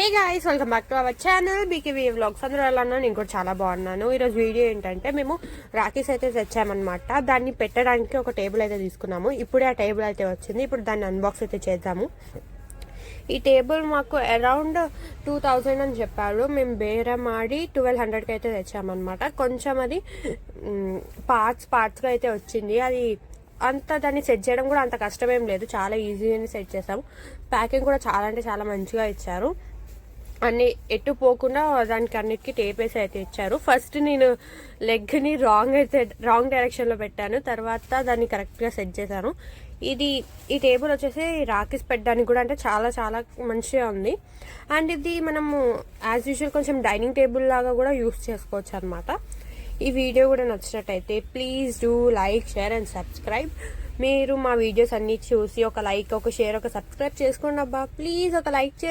Hey guys, welcome back to our channel BKV vlogs. అందరూ ఎలా ఉన్నా? నేను కూడా చాలా బాగున్నాను. ఈరోజు వీడియో ఏంటంటే మేము రాఖీస్ అయితే తెచ్చామన్నమాట. దాన్ని పెట్టడానికి ఒక టేబుల్ అయితే తీసుకున్నాము. ఇప్పుడే ఆ టేబుల్ అయితే వచ్చింది. ఇప్పుడు దాన్ని అన్బాక్స్ అయితే చేద్దాము. ఈ టేబుల్ మాకు అరౌండ్ 2000 అని చెప్పారు. మేము బేరం ఆడి 1200కి అయితే తెచ్చామన్నమాట. కొంచెం అది పార్ట్స్గా అయితే వచ్చింది. అది అంత దాన్ని సెట్ చేయడం కూడా అంత కష్టమేం లేదు, చాలా ఈజీగానే సెట్ చేసాము. ప్యాకింగ్ కూడా చాలా అంటే చాలా మంచిగా ఇచ్చారు. అన్ని ఎటు పోకుండా దానికి అన్నిటికీ టేప్ వేసి అయితే ఇచ్చారు. ఫస్ట్ నేను లెగ్ని రాంగ్ డైరెక్షన్లో పెట్టాను, తర్వాత దాన్ని కరెక్ట్గా సెట్ చేశాను. ఈ టేబుల్ వచ్చేసి రాఖీస్ పెట్టడానికి కూడా అంటే చాలా చాలా మంచిగా ఉంది. అండ్ ఇది మనము యాజ్ యూజువల్ కొంచెం డైనింగ్ టేబుల్ లాగా కూడా యూస్ చేసుకోవచ్చు అనమాట. ఈ వీడియో కూడా నచ్చినట్టయితే please do like, share and subscribe. మీరు మా వీడియోస్ అన్ని చూసి ఒక లైక్, ఒక షేర్, ఒక సబ్స్క్రైబ్ చేసుకోండి అబ్బా. ప్లీజ్ ఒక లైక్ చేసి